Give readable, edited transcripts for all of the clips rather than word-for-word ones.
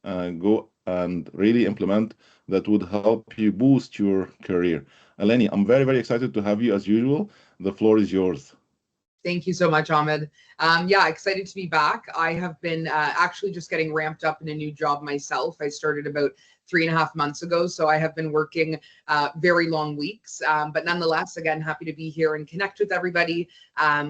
go and really implement that would help you boost your career. Elenni, I'm very, very excited to have you as usual. The floor is yours. Thank you so much, Ahmed. Yeah, excited to be back. I have been actually just getting ramped up in a new job myself. I started about 3.5 months ago, so I have been working very long weeks. But nonetheless, again, happy to be here and connect with everybody.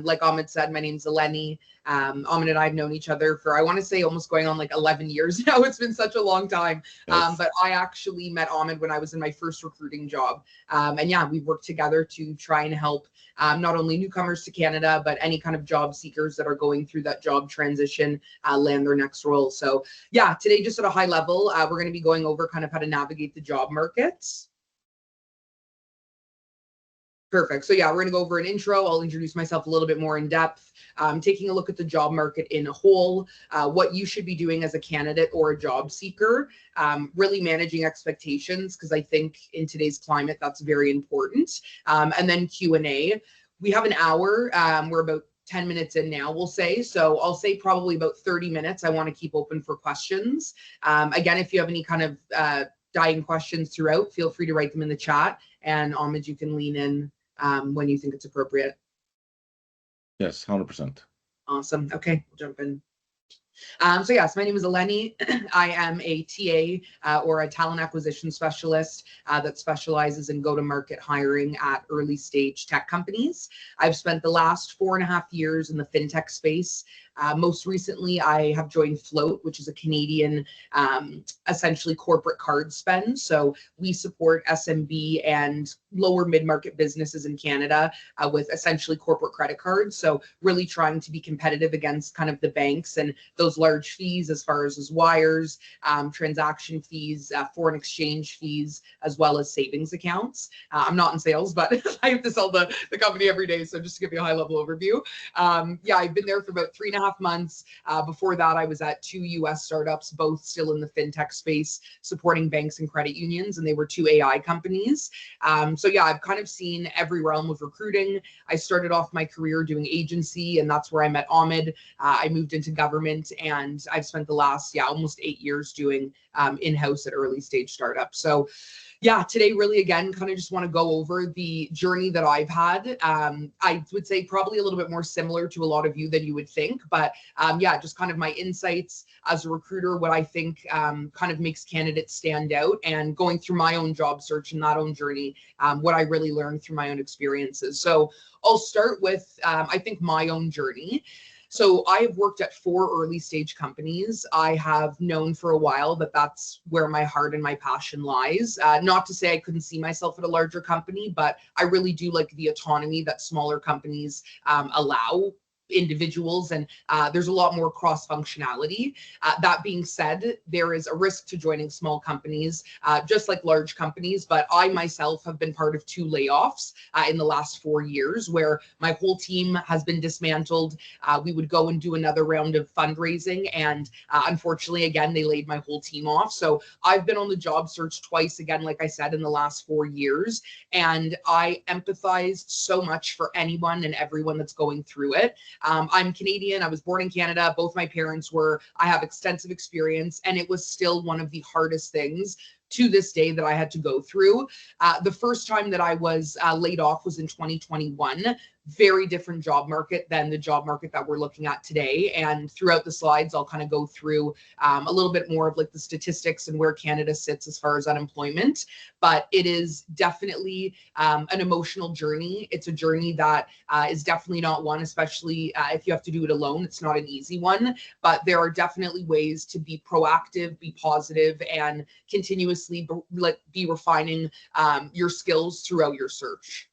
Like Ahmed said, my name's Elenni. Ahmed and I have known each other for, I want to say, almost going on like 11 years now. It's been such a long time. Yes. But I actually met Ahmed when I was in my first recruiting job. And yeah, we worked together to try and help not only newcomers to Canada, but any kind of job seekers that are going through that job transition land their next role. So yeah, today, just at a high level, we're going to be going over kind of how to navigate the job markets. Perfect. So yeah, we're going to go over an intro. I'll introduce myself a little bit more in depth, taking a look at the job market in a whole, what you should be doing as a candidate or a job seeker, really managing expectations, because I think in today's climate, that's very important. And then Q&A. We have an hour. We're about 10 minutes in now, we'll say. So I'll say probably about 30 minutes. I want to keep open for questions. Again, if you have any kind of dying questions throughout, feel free to write them in the chat. And Ahmed, you can lean in when you think it's appropriate. Yes, 100%. Awesome. Okay, we'll jump in. So yes, my name is Elenni. I am a TA or a talent acquisition specialist that specializes in go-to-market hiring at early stage tech companies. I've spent the last 4.5 years in the fintech space. Most recently, I have joined Float, which is a Canadian, essentially corporate card spend. So we support SMB and lower mid-market businesses in Canada with essentially corporate credit cards. So really trying to be competitive against kind of the banks and those large fees as far as wires, transaction fees, foreign exchange fees, as well as savings accounts. I'm not in sales, but I have to sell the company every day. So just to give you a high level overview. Yeah, I've been there for about 3.5 months. Before that, I was at 2 US startups, both still in the fintech space, supporting banks and credit unions, and they were 2 AI companies. So yeah, I've kind of seen every realm of recruiting. I started off my career doing agency, and that's where I met Ahmed. I moved into government, and I've spent the last, almost 8 years doing in-house at early stage startups. So yeah, today really, again, kind of just want to go over the journey that I've had. I would say probably a little bit more similar to a lot of you than you would think, but yeah, just kind of my insights as a recruiter, what I think kind of makes candidates stand out, and going through my own job search and that own journey, what I really learned through my own experiences. So I'll start with, I think, my own journey. So I have worked at 4 early stage companies. I have known for a while that that's where my heart and my passion lies. Not to say I couldn't see myself at a larger company, but I really do like the autonomy that smaller companies allow individuals, and there's a lot more cross functionality. That being said, there is a risk to joining small companies, just like large companies, but I myself have been part of 2 layoffs in the last 4 years, where my whole team has been dismantled. We would go and do another round of fundraising, and unfortunately, again, they laid my whole team off. So I've been on the job search twice, again, like I said, in the last 4 years, and I empathize so much for anyone and everyone that's going through it. I'm Canadian. I was born in Canada. Both my parents were. I have extensive experience, and it was still one of the hardest things to this day that I had to go through. The first time that I was laid off was in 2021. Very different job market than the job market that we're looking at today. And throughout the slides, I'll kind of go through a little bit more of like the statistics and where Canada sits as far as unemployment. But it is definitely an emotional journey. It's a journey that is definitely not one, especially if you have to do it alone. It's not an easy one, but there are definitely ways to be proactive, be positive, and continuously be refining your skills throughout your search.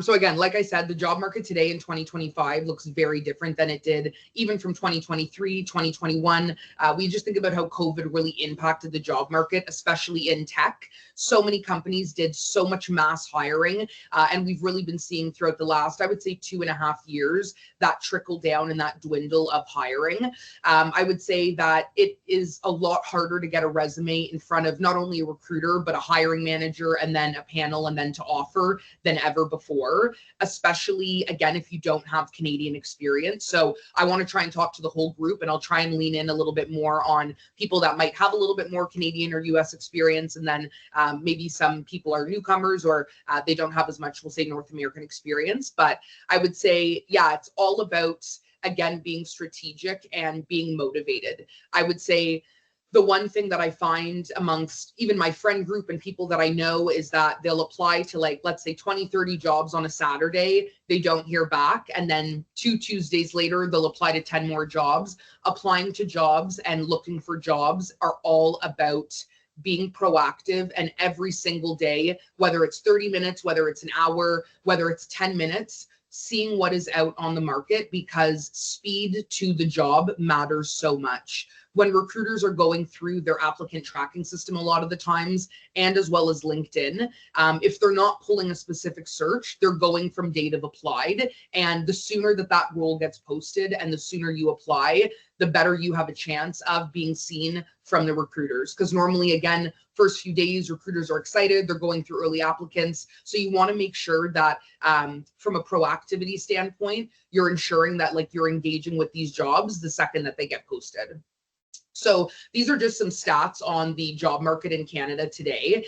So again, like I said, the job market today in 2025 looks very different than it did even from 2023, 2021. We just think about how COVID really impacted the job market, especially in tech. So many companies did so much mass hiring, and we've really been seeing throughout the last, I would say, 2.5 years, that trickle down and that dwindle of hiring. I would say that it is a lot harder to get a resume in front of not only a recruiter, but a hiring manager, and then a panel, and then to offer than ever before. before, especially, again, if you don't have Canadian experience. So I want to try and talk to the whole group, and I'll try and lean in a little bit more on people that might have a little bit more Canadian or US experience, and then maybe some people are newcomers, or they don't have as much, we'll say, North American experience. But I would say, yeah, it's all about, again, being strategic and being motivated. I would say the one thing that I find amongst even my friend group and people that I know is that they'll apply to, like, let's say 20, 30 jobs on a Saturday, they don't hear back. And then 2 Tuesdays later, they'll apply to 10 more jobs. Applying to jobs and looking for jobs are all about being proactive, and every single day, whether it's 30 minutes, whether it's an hour, whether it's 10 minutes, seeing what is out on the market, because speed to the job matters so much. When recruiters are going through their applicant tracking system a lot of the times, and as well as LinkedIn, if they're not pulling a specific search, they're going from date of applied. And the sooner that that role gets posted and the sooner you apply, the better you have a chance of being seen from the recruiters. Because normally, again, first few days, recruiters are excited, they're going through early applicants. So you want to make sure that from a proactivity standpoint, you're ensuring that, like, you're engaging with these jobs the second that they get posted. So these are just some stats on the job market in Canada today.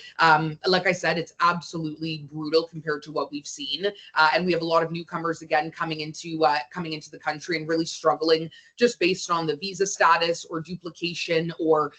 Like I said, it's absolutely brutal compared to what we've seen. And we have a lot of newcomers, again, coming into the country and really struggling just based on the visa status or duplication or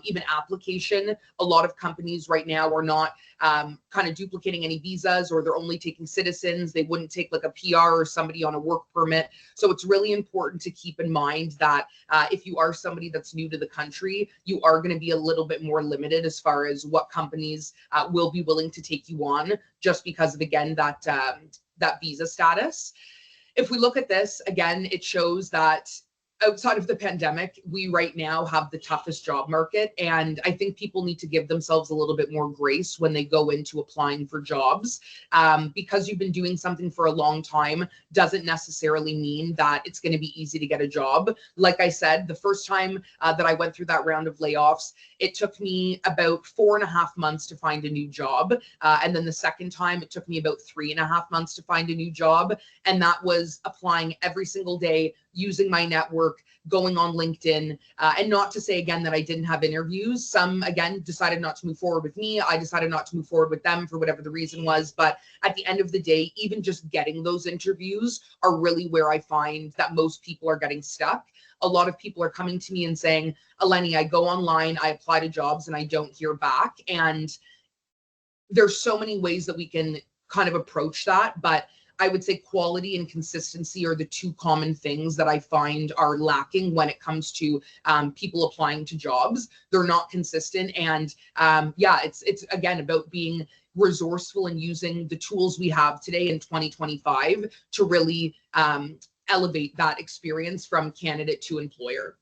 even application. A lot of companies right now are not kind of duplicating any visas, or they're only taking citizens. They wouldn't take like a PR or somebody on a work permit. So it's really important to keep in mind that if you are somebody that's new to the country, you are going to be a little bit more limited as far as what companies will be willing to take you on, just because of, again, that visa status. If we look at this, again, it shows that outside of the pandemic, we right now have the toughest job market. And I think people need to give themselves a little bit more grace when they go into applying for jobs. Because you've been doing something for a long time doesn't necessarily mean that it's going to be easy to get a job. Like I said, the first time that I went through that round of layoffs, it took me about 4.5 months to find a new job. And then the second time, it took me about 3.5 months to find a new job. And that was applying every single day, using my network, going on LinkedIn, and not to say, again, that I didn't have interviews. Some, again, decided not to move forward with me. I decided not to move forward with them for whatever the reason was. But at the end of the day, even just getting those interviews are really where I find that most people are getting stuck. A lot of people are coming to me and saying, Elenni, I go online, I apply to jobs, and I don't hear back. And there's so many ways that we can kind of approach that. But I would say quality and consistency are the two common things that I find are lacking when it comes to people applying to jobs. They're not consistent. And yeah, it's again about being resourceful and using the tools we have today in 2025 to really elevate that experience from candidate to employer.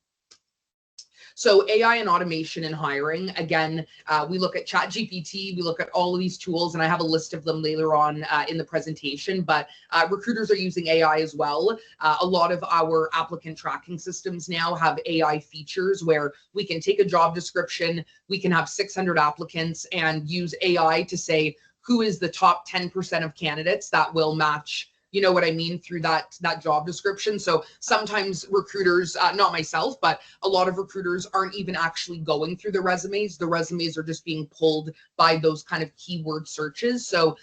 So AI and automation in hiring, again, we look at ChatGPT, we look at all of these tools, and I have a list of them later on in the presentation, but recruiters are using AI as well. A lot of our applicant tracking systems now have AI features where we can take a job description, we can have 600 applicants and use AI to say who is the top 10% of candidates that will match, you know what I mean, through that job description. So sometimes recruiters, not myself, but a lot of recruiters aren't even actually going through the resumes. The resumes are just being pulled by those kind of keyword searches. So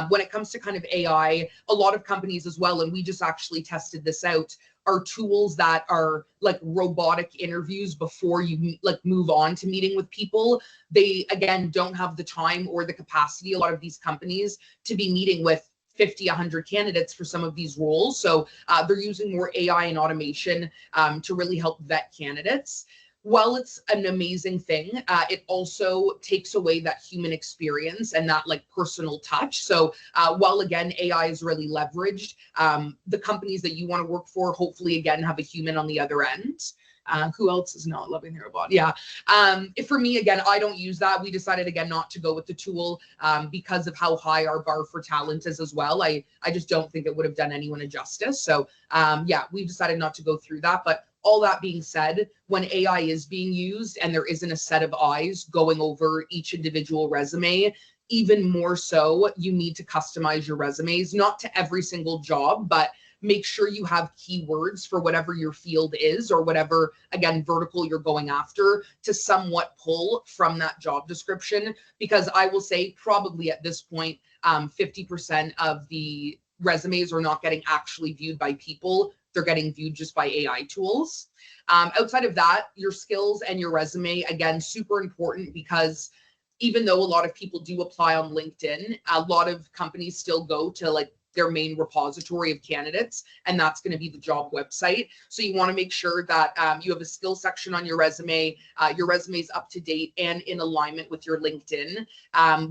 when it comes to kind of AI, a lot of companies as well, and we just actually tested this out, are tools that are like robotic interviews before you like move on to meeting with people. They, again, don't have the time or the capacity, a lot of these companies, to be meeting with 50, 100 candidates for some of these roles. So they're using more AI and automation to really help vet candidates. While it's an amazing thing, it also takes away that human experience and that like personal touch. So while again, AI is really leveraged, the companies that you want to work for, hopefully again, have a human on the other end. Who else is not loving their robot? Yeah. For me, again, I don't use that. We decided, again, not to go with the tool because of how high our bar for talent is as well. I just don't think it would have done anyone a justice. So yeah, we've decided not to go through that. But all that being said, when AI is being used and there isn't a set of eyes going over each individual resume, even more so, you need to customize your resumes, not to every single job, but make sure you have keywords for whatever your field is or whatever, again, vertical you're going after to somewhat pull from that job description. Because I will say probably at this point, 50% of the resumes are not getting actually viewed by people. They're getting viewed just by AI tools. Outside of that, your skills and your resume, again, super important, because even though a lot of people do apply on LinkedIn, a lot of companies still go to like their main repository of candidates, and that's going to be the job website. So you want to make sure that you have a skill section on your resume is up to date and in alignment with your LinkedIn.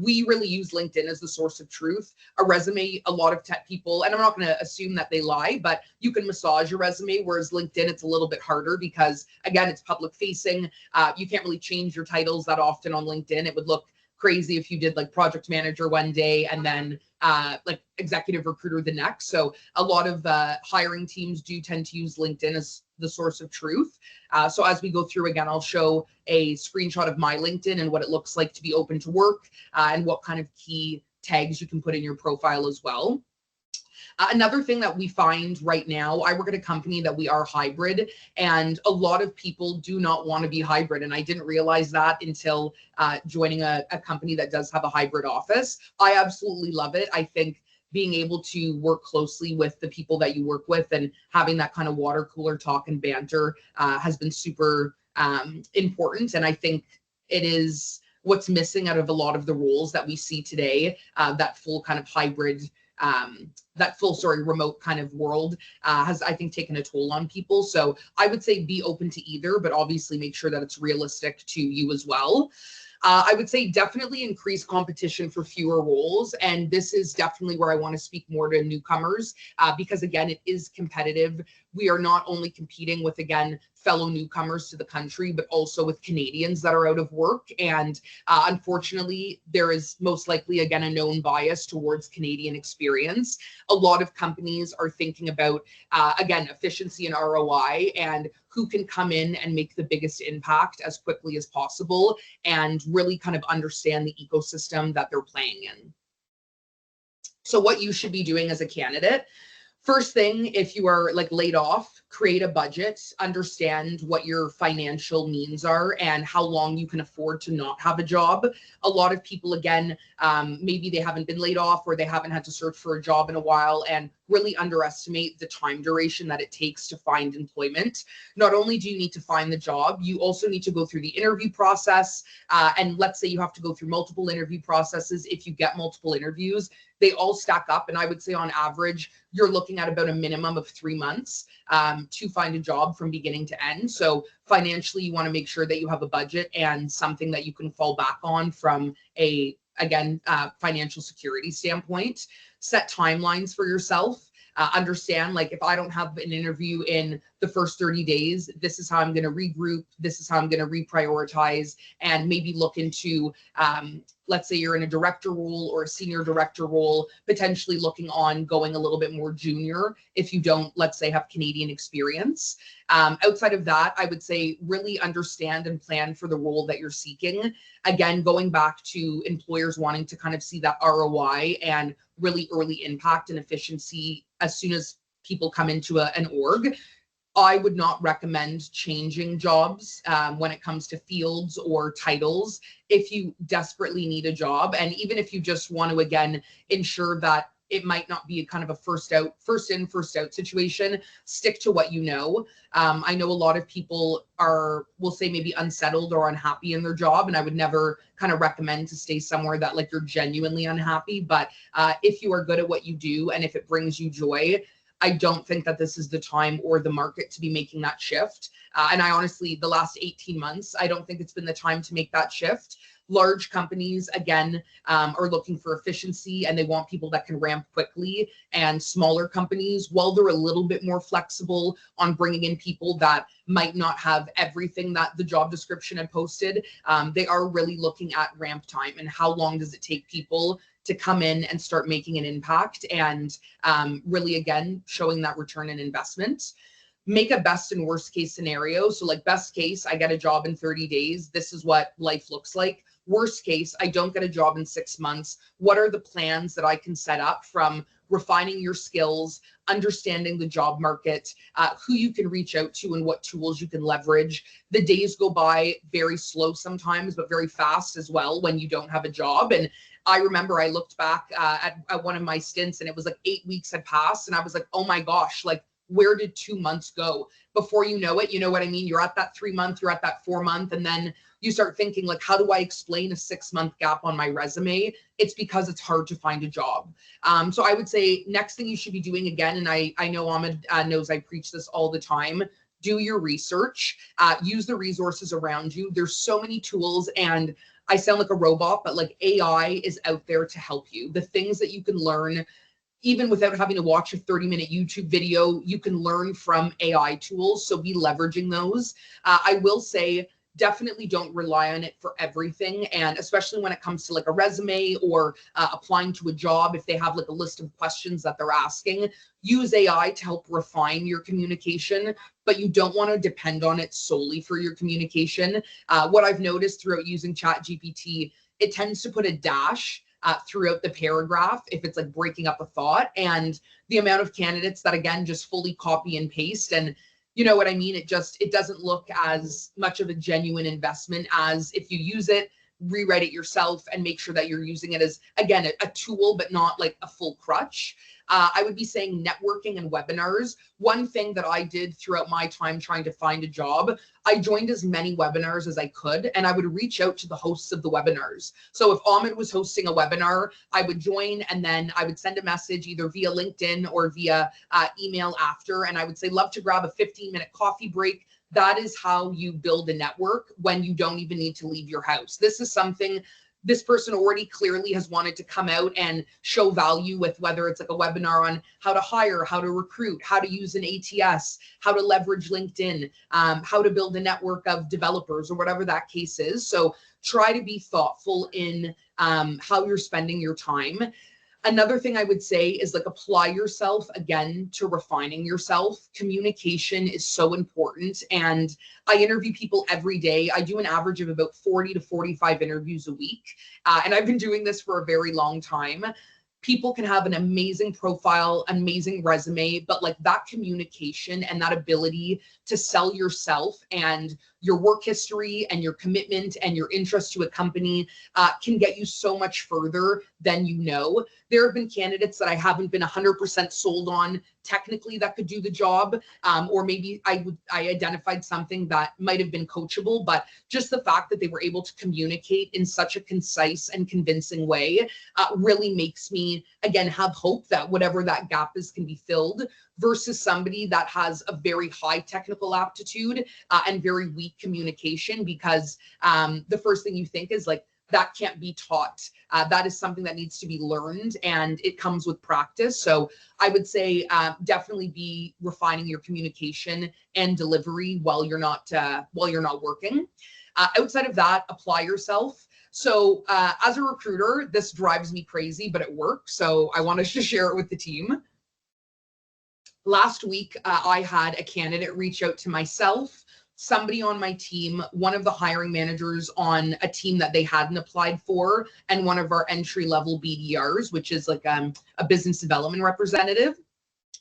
We really use LinkedIn as the source of truth. A resume, a lot of tech people, and I'm not going to assume that they lie, but you can massage your resume, whereas LinkedIn, it's a little bit harder because, again, it's public facing. You can't really change your titles that often on LinkedIn. It would look crazy if you did like project manager one day and then like executive recruiter the next. So a lot of hiring teams do tend to use LinkedIn as the source of truth. So as we go through, again, I'll show a screenshot of my LinkedIn and what it looks like to be open to work, and what kind of key tags you can put in your profile as well. Another thing that we find right now, I work at a company that we are hybrid, and a lot of people do not want to be hybrid. And I didn't realize that until joining a company that does have a hybrid office. I absolutely love it. I think being able to work closely with the people that you work with and having that kind of water cooler talk and banter has been super important. And I think it is what's missing out of a lot of the roles that we see today, that full kind of hybrid remote kind of world has, I think, taken a toll on people. So I would say be open to either, but obviously make sure that it's realistic to you as well. I would say definitely increase competition for fewer roles. And this is definitely where I want to speak more to newcomers, because, again, it is competitive. We are not only competing with, again, fellow newcomers to the country, but also with Canadians that are out of work. And unfortunately, there is most likely, again, a known bias towards Canadian experience. A lot of companies are thinking about, again, efficiency and ROI and who can come in and make the biggest impact as quickly as possible and really kind of understand the ecosystem that they're playing in. So what you should be doing as a candidate. First thing, if you are like laid off, create a budget, understand what your financial means are and how long you can afford to not have a job. A lot of people, again, maybe they haven't been laid off or they haven't had to search for a job in a while and really underestimate the time duration that it takes to find employment. Not only do you need to find the job, you also need to go through the interview process. And let's say you have to go through multiple interview processes. If you get multiple interviews, they all stack up. And I would say on average, you're looking at about a minimum of 3 months to find a job from beginning to end. So financially, you want to make sure that you have a budget and something that you can fall back on from a, again, financial security standpoint. Set timelines for yourself. Understand, like, if I don't have an interview in the first 30 days, this is how I'm going to regroup. This is how I'm going to reprioritize and maybe look into, let's say you're in a director role or a senior director role, potentially looking on going a little bit more junior if you don't, let's say, have Canadian experience. Outside of that, I would say really understand and plan for the role that you're seeking. Again, going back to employers wanting to kind of see that ROI and really early impact and efficiency as soon as people come into an org. I would not recommend changing jobs when it comes to fields or titles if you desperately need a job. And even if you just want to, again, ensure that it might not be a kind of a first in, first out situation, stick to what you know. I know a lot of people will say maybe unsettled or unhappy in their job, and I would never kind of recommend to stay somewhere that like you're genuinely unhappy. But if you are good at what you do and if it brings you joy, I don't think that this is the time or the market to be making that shift. And I honestly, the last 18 months, I don't think it's been the time to make that shift. Large companies, again, are looking for efficiency and they want people that can ramp quickly. And smaller companies, while they're a little bit more flexible on bringing in people that might not have everything that the job description had posted, they are really looking at ramp time and how long does it take people to come in and start making an impact and really, again, showing that return on investment. make a best and worst case scenario. So like best case, I get a job in 30 days. This is what life looks like. Worst case, I don't get a job in 6 months. What are the plans that I can set up, from refining your skills, understanding the job market, who you can reach out to and what tools you can leverage. The days go by very slow sometimes, but very fast as well when you don't have a job. And I remember I looked back at one of my stints, and it was like 8 weeks had passed, and I was like, oh my gosh, like, where did 2 months go? Before you know it, you know what I mean? You're at that 3 month, you're at that 4 month, and then you start thinking, like, how do I explain a 6 month gap on my resume? It's because it's hard to find a job. So I would say next thing you should be doing, again, and I know Ahmed knows I preach this all the time, do your research, use the resources around you. There's so many tools, and I sound like a robot, but like AI is out there to help you. The things that you can learn, even without having to watch a 30-minute YouTube video, you can learn from AI tools. So be leveraging those. I will say, definitely don't rely on it for everything. And especially when it comes to like a resume or applying to a job, if they have like a list of questions that they're asking, use AI to help refine your communication, but you don't want to depend on it solely for your communication. What I've noticed throughout using ChatGPT, it tends to put a dash throughout the paragraph if it's like breaking up a thought, and the amount of candidates that, again, just fully copy and paste, and you know what I mean? It doesn't look as much of a genuine investment as if you use it, rewrite it yourself, and make sure that you're using it as, again, a tool, but not like a full crutch. I would be saying networking and webinars. One thing that I did throughout my time trying to find a job, I joined as many webinars as I could, and I would reach out to the hosts of the webinars. So if Ahmed was hosting a webinar, I would join, and then I would send a message either via LinkedIn or via email after, and I would say, love to grab a 15-minute coffee break. That is how you build a network when you don't even need to leave your house. This is something this person already clearly has wanted to come out and show value with, whether it's like a webinar on how to hire, how to recruit, how to use an ATS, how to leverage LinkedIn, how to build a network of developers, or whatever that case is. So try to be thoughtful in how you're spending your time. Another thing I would say is like apply yourself again to refining yourself. Communication is so important. And I interview people every day. I do an average of about 40 to 45 interviews a week. And I've been doing this for a very long time. People can have an amazing profile, amazing resume, but like that communication and that ability to sell yourself and your work history and your commitment and your interest to a company can get you so much further than you know. There have been candidates that I haven't been 100% sold on technically that could do the job, or maybe I identified something that might have been coachable, but just the fact that they were able to communicate in such a concise and convincing way really makes me, again, have hope that whatever that gap is can be filled, versus somebody that has a very high technical aptitude and very weak communication, because the first thing you think is like, that can't be taught. That is something that needs to be learned, and it comes with practice. So I would say definitely be refining your communication and delivery while you're not working. Outside of that, apply yourself. So as a recruiter, this drives me crazy, but it works. So I wanted to share it with the team. Last week, I had a candidate reach out to myself, somebody on my team, one of the hiring managers on a team that they hadn't applied for, and one of our entry-level BDRs, which is like a business development representative.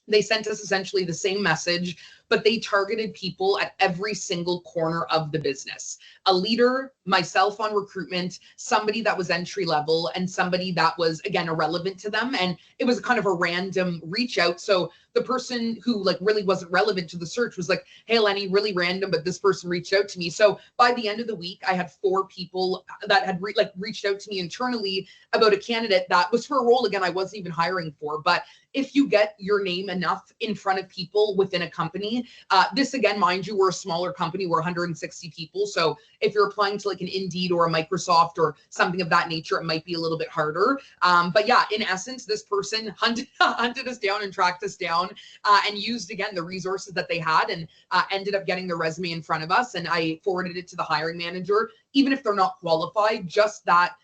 They sent us essentially the same message, but they targeted people at every single corner of the business. A leader, myself on recruitment, somebody that was entry level, and somebody that was, again, irrelevant to them. And it was kind of a random reach out. So the person who like really wasn't relevant to the search was like, hey, Elenni, really random, but this person reached out to me. So by the end of the week, I had 4 people that had reached out to me internally about a candidate that was for a role, again, I wasn't even hiring for. But if you get your name enough in front of people within a company, this, again, mind you, we're a smaller company, we're 160 people. So if you're applying to like an Indeed or a Microsoft or something of that nature, it might be a little bit harder. But yeah, in essence, this person hunted us down and tracked us down and used, again, the resources that they had, and ended up getting the resume in front of us. And I forwarded it to the hiring manager. Even if they're not qualified, just that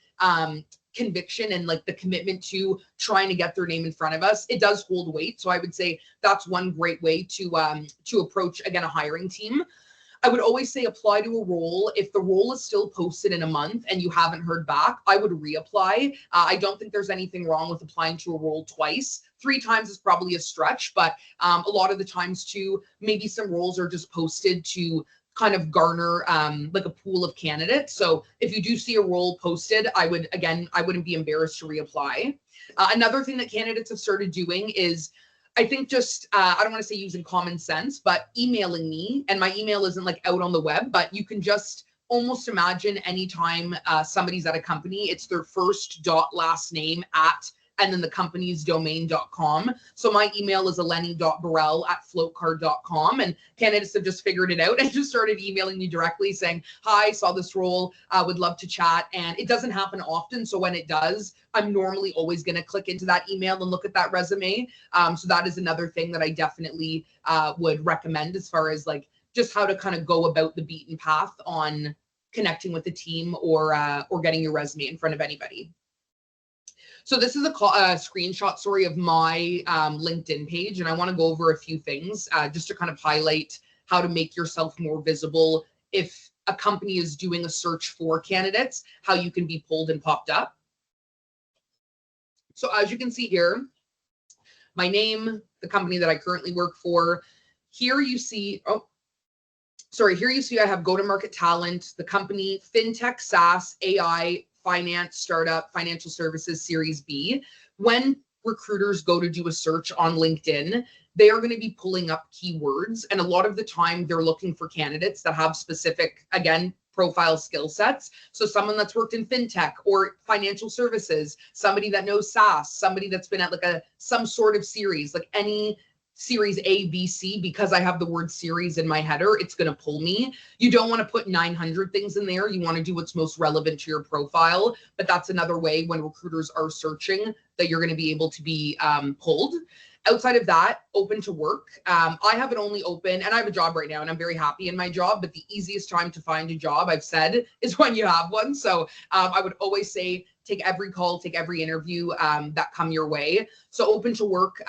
conviction and like the commitment to trying to get their name in front of us, it does hold weight. So I would say that's one great way to approach, again, a hiring team. I would always say apply to a role. If the role is still posted in a month and you haven't heard back, I would reapply. I don't think there's anything wrong with applying to a role twice. 3 times is probably a stretch, but a lot of the times too, maybe some roles are just posted to kind of garner like a pool of candidates. So if you do see a role posted, I wouldn't be embarrassed to reapply. Another thing that candidates have started doing is, I think just, I don't want to say using common sense, but emailing me, and my email isn't like out on the web, but you can just almost imagine anytime somebody's at a company, it's their first dot last name at, and then the company's domain.com. So my email is elenni.barell@floatcard.com, and candidates have just figured it out and just started emailing me directly saying, hi, saw this role, would love to chat. And it doesn't happen often. So when it does, I'm normally always going to click into that email and look at that resume. So that is another thing that I definitely would recommend as far as like just how to kind of go about the beaten path on connecting with the team or getting your resume in front of anybody. So this is a screenshot, sorry, of my LinkedIn page, and I want to go over a few things just to kind of highlight how to make yourself more visible if a company is doing a search for candidates, how you can be pulled and popped up. So as you can see here, my name, the company that I currently work for. Here you see, here you see I have go-to-market talent, the company, FinTech, SaaS, AI, finance, startup, financial services, Series B. When recruiters go to do a search on LinkedIn, they are going to be pulling up keywords. And a lot of the time they're looking for candidates that have specific, again, profile skill sets. So someone that's worked in FinTech or financial services, somebody that knows SaaS, somebody that's been at like some sort of series, like any Series A, B, C, because I have the word series in my header, it's going to pull me. You don't want to put 900 things in there. You want to do what's most relevant to your profile. But that's another way when recruiters are searching that you're going to be able to be pulled. Outside of that, open to work. I have it only open, and I have a job right now, and I'm very happy in my job. But the easiest time to find a job, I've said, is when you have one. So I would always say take every call, take every interview that come your way. So open to work.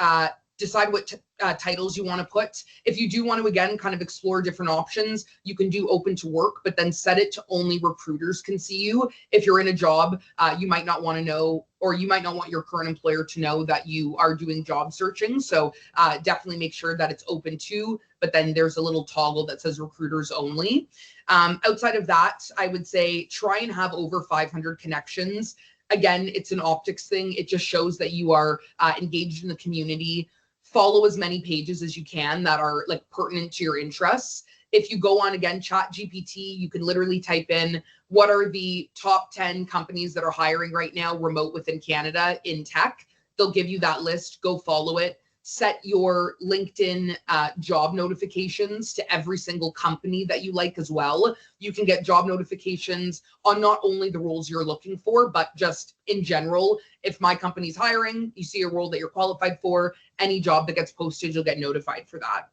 Decide what titles you want to put. If you do want to, again, kind of explore different options, you can do open to work, but then set it to only recruiters can see you. If you're in a job, you might not want to know, or you might not want your current employer to know that you are doing job searching. So definitely make sure that it's open to, but then there's a little toggle that says recruiters only. Outside of that, I would say try and have over 500 connections. Again, it's an optics thing. It just shows that you are engaged in the community. Follow as many pages as you can that are like pertinent to your interests. If you go on, again, ChatGPT, you can literally type in what are the top 10 companies that are hiring right now remote within Canada in tech. They'll give you that list. Go follow it. Set your LinkedIn job notifications to every single company that you like as well. You can get job notifications on not only the roles you're looking for, but just in general. If my company's hiring, you see a role that you're qualified for, any job that gets posted, you'll get notified for that.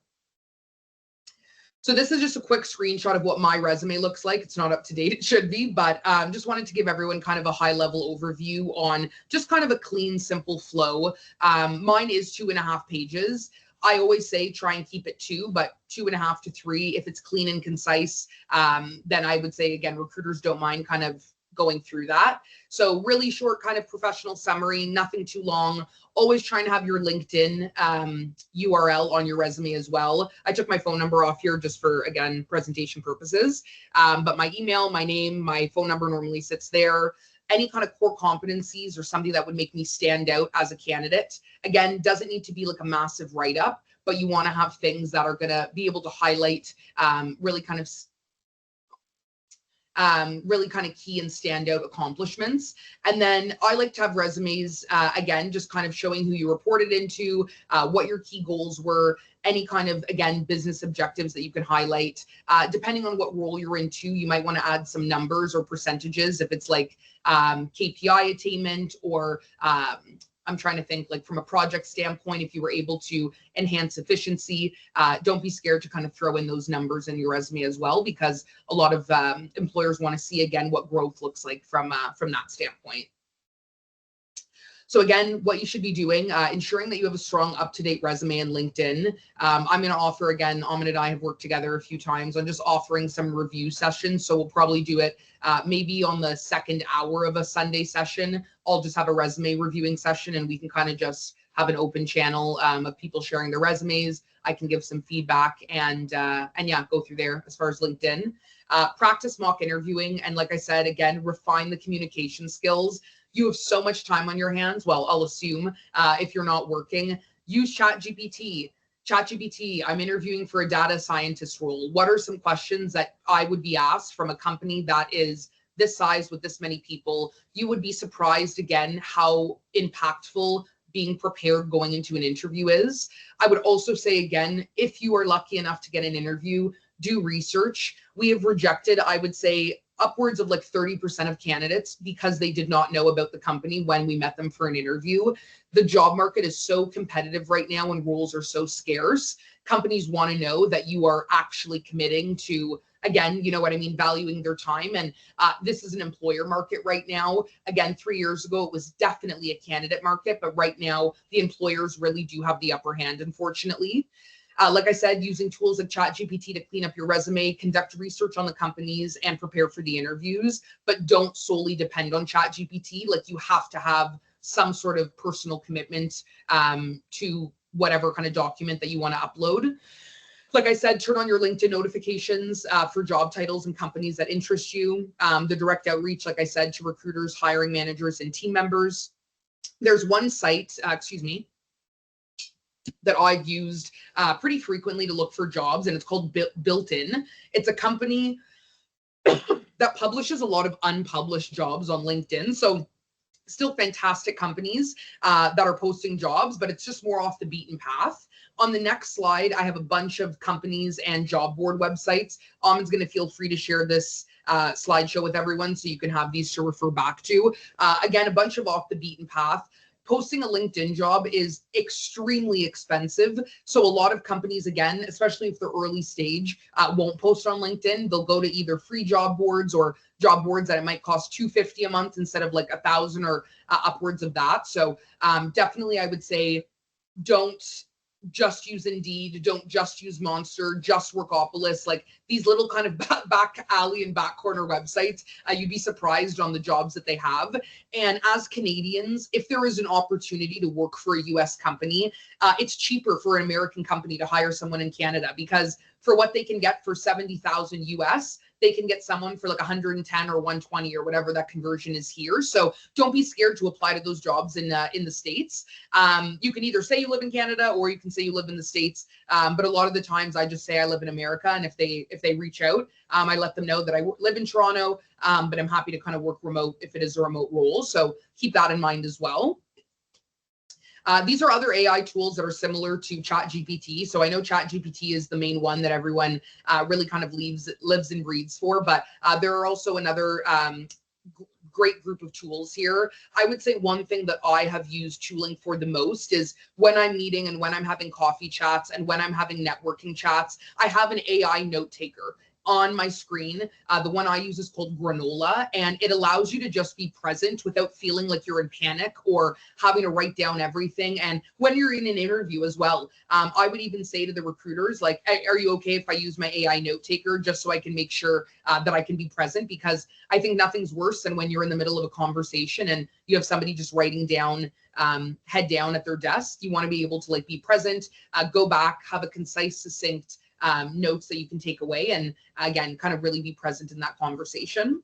So this is just a quick screenshot of what my resume looks like. It's not up to date, it should be, but just wanted to give everyone kind of a high level overview on just kind of a clean, simple flow. Mine is 2.5 pages. I always say try and keep it 2, but 2.5 to 3. If it's clean and concise, then I would say, again, recruiters don't mind kind of going through that. So really short kind of professional summary, nothing too long. Always trying to have your LinkedIn URL on your resume as well. I took my phone number off here just for, again, presentation purposes. But my email, my name, my phone number normally sits there. Any kind of core competencies or something that would make me stand out as a candidate. Again, doesn't need to be like a massive write-up, but you want to have things that are going to be able to highlight really kind of key and standout accomplishments. And then I like to have resumes, again, just kind of showing who you reported into, what your key goals were, any kind of, again, business objectives that you can highlight. Depending on what role you're into, you might want to add some numbers or percentages if it's like KPI attainment or I'm trying to think like from a project standpoint, if you were able to enhance efficiency, don't be scared to kind of throw in those numbers in your resume as well, because a lot of employers want to see, again, what growth looks like from that standpoint. So again, what you should be doing, ensuring that you have a strong up-to-date resume in LinkedIn. I'm going to offer, again, Ahmed and I have worked together a few times on just offering some review sessions. So we'll probably do it maybe on the second hour of a Sunday session. I'll just have a resume reviewing session, and we can kind of just have an open channel of people sharing their resumes. I can give some feedback and yeah, go through there as far as LinkedIn. Practice mock interviewing. And like I said, again, refine the communication skills. You have so much time on your hands. Well, I'll assume if you're not working, use ChatGPT. ChatGPT, I'm interviewing for a data scientist role. What are some questions that I would be asked from a company that is this size with this many people? You would be surprised, again, how impactful being prepared going into an interview is. I would also say, again, if you are lucky enough to get an interview, do research. We have rejected, I would say, upwards of like 30% of candidates because they did not know about the company when we met them for an interview. The job market is so competitive right now and roles are so scarce. Companies want to know that you are actually committing to, again, you know what I mean, valuing their time. And this is an employer market right now. Again, 3 years ago, it was definitely a candidate market, but right now the employers really do have the upper hand, unfortunately. Like I said, using tools like ChatGPT to clean up your resume, conduct research on the companies, and prepare for the interviews, but don't solely depend on ChatGPT. Like, you have to have some sort of personal commitment to whatever kind of document that you want to upload. Like I said, turn on your LinkedIn notifications for job titles and companies that interest you. The direct outreach, like I said, to recruiters, hiring managers, and team members. There's one site, that I've used pretty frequently to look for jobs, and it's called Built-in. It's a company that publishes a lot of unpublished jobs on LinkedIn. So still fantastic companies that are posting jobs, but it's just more off the beaten path. On the next slide, I have a bunch of companies and job board websites. Ahmed's going to feel free to share this slideshow with everyone so you can have these to refer back to. Again, a bunch of off the beaten path. Posting a LinkedIn job is extremely expensive. So a lot of companies, again, especially if they're early stage, won't post on LinkedIn. They'll go to either free job boards or job boards that it might cost $250 a month instead of like $1,000 or upwards of that. So definitely, I would say, don't just use Indeed, don't just use Monster, just Workopolis, like these little kind of back alley and back corner websites. You'd be surprised on the jobs that they have. And as Canadians, if there is an opportunity to work for a US company, it's cheaper for an American company to hire someone in Canada, because for what they can get for 70,000 US, they can get someone for like 110 or 120 or whatever that conversion is here. So don't be scared to apply to those jobs in the States. You can either say you live in Canada or you can say you live in the States. But a lot of the times I just say I live in America. And if they reach out, I let them know that I live in Toronto, but I'm happy to kind of work remote if it is a remote role. So keep that in mind as well. These are other AI tools that are similar to ChatGPT. So I know ChatGPT is the main one that everyone really kind of lives and breathes for, but there are also another great group of tools here. I would say one thing that I have used tooling for the most is when I'm meeting and when I'm having coffee chats and when I'm having networking chats, I have an AI note taker on my screen. The one I use is called Granola, and it allows you to just be present without feeling like you're in panic or having to write down everything. And when you're in an interview as well, I would even say to the recruiters, like, are you okay if I use my AI note taker just so I can make sure that I can be present? Because I think nothing's worse than when you're in the middle of a conversation and you have somebody just writing down, head down at their desk. You want to be able to like be present, go back, have a concise, succinct notes that you can take away, and again, kind of really be present in that conversation.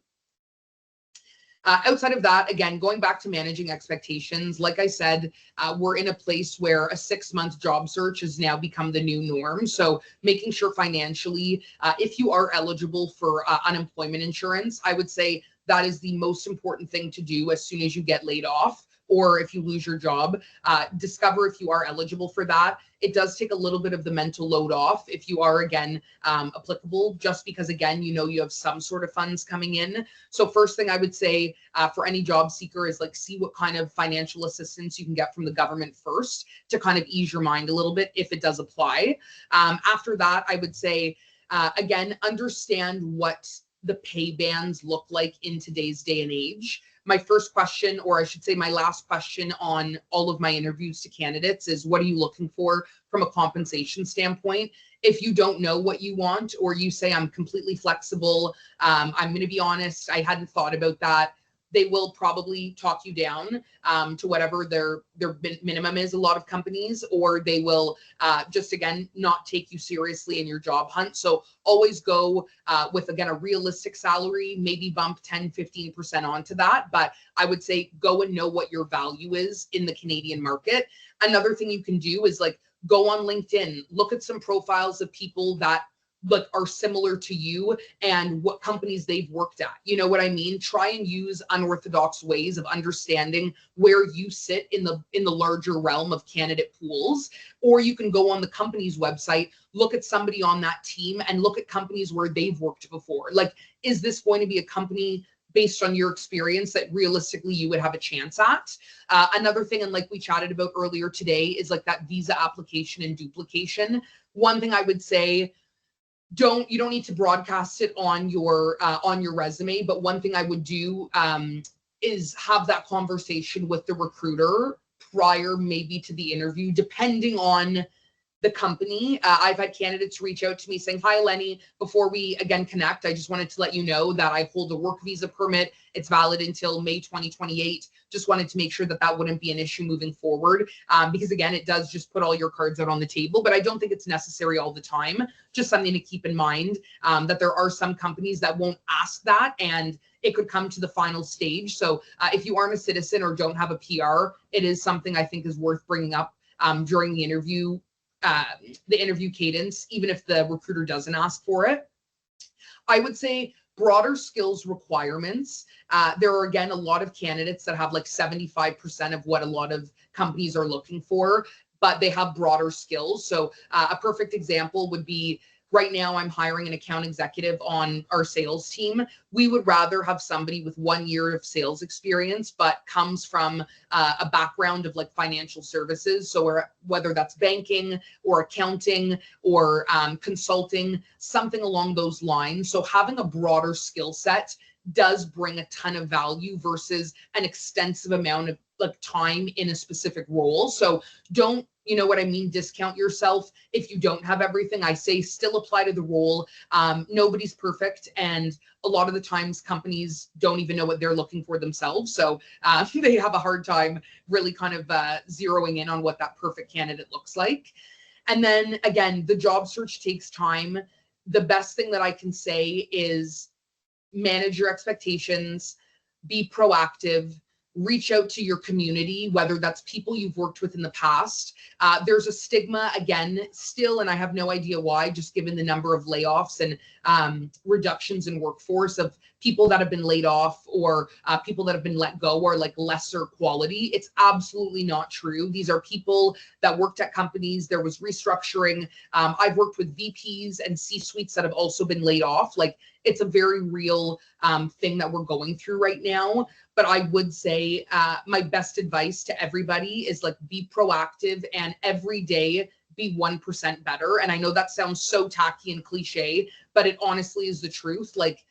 Outside of that, again, going back to managing expectations, like I said, we're in a place where a 6-month job search has now become the new norm. So making sure financially, if you are eligible for unemployment insurance, I would say that is the most important thing to do as soon as you get laid off, or if you lose your job, discover if you are eligible for that. It does take a little bit of the mental load off if you are, again, applicable, just because, again, you know you have some sort of funds coming in. So first thing I would say for any job seeker is like see what kind of financial assistance you can get from the government first to kind of ease your mind a little bit if it does apply. After that, I would say, again, understand what the pay bands look like in today's day and age. my first question, or I should say my last question on all of my interviews to candidates is, what are you looking for from a compensation standpoint? If you don't know what you want, or you say, I'm completely flexible, I'm going to be honest, I hadn't thought about that, they will probably talk you down to whatever their minimum is, a lot of companies, or they will just, again, not take you seriously in your job hunt. So always go with, again, a realistic salary, maybe bump 10, 15% onto that. But I would say go and know what your value is in the Canadian market. Another thing you can do is like go on LinkedIn, look at some profiles of people that are similar to you and what companies they've worked at. You know what I mean? Try and use unorthodox ways of understanding where you sit in the larger realm of candidate pools. Or you can go on the company's website, look at somebody on that team, and look at companies where they've worked before. Like, is this going to be a company based on your experience that realistically you would have a chance at? Another thing, and like we chatted about earlier today, is like that visa application and duplication. One thing I would say, you don't need to broadcast it on your resume, but one thing I would do is have that conversation with the recruiter prior, maybe, to the interview, depending on the company. I've had candidates reach out to me saying, hi, Elenni, before we again connect, I just wanted to let you know that I hold a work visa permit. It's valid until May 2028. Just wanted to make sure that that wouldn't be an issue moving forward, because again, it does just put all your cards out on the table, but I don't think it's necessary all the time. Just something to keep in mind, that there are some companies that won't ask that, and it could come to the final stage. So if you aren't a citizen or don't have a PR, it is something I think is worth bringing up during the interview cadence, even if the recruiter doesn't ask for it. I would say broader skills requirements. There are, again, a lot of candidates that have like 75% of what a lot of companies are looking for, but they have broader skills. So a perfect example would be, right now I'm hiring an account executive on our sales team. We would rather have somebody with 1 year of sales experience, but comes from a background of like financial services. So whether that's banking or accounting or consulting, something along those lines. So having a broader skill set does bring a ton of value versus an extensive amount of like time in a specific role. So don't, you know what I mean, discount yourself if you don't have everything. I say still apply to the role. Nobody's perfect, and a lot of the times companies don't even know what they're looking for themselves. So they have a hard time really kind of zeroing in on what that perfect candidate looks like. And then again, the job search takes time. The best thing that I can say is manage your expectations, be proactive, reach out to your community, whether that's people you've worked with in the past. There's a stigma, again, still, and I have no idea why, just given the number of layoffs and reductions in workforce, of people that have been laid off or people that have been let go are like lesser quality. It's absolutely not true. These are people that worked at companies. There was restructuring. I've worked with VPs and C-suites that have also been laid off. Like, it's a very real thing that we're going through right now. But I would say my best advice to everybody is like, be proactive and every day be 1% better. And I know that sounds so tacky and cliche, but it honestly is the truth. Like,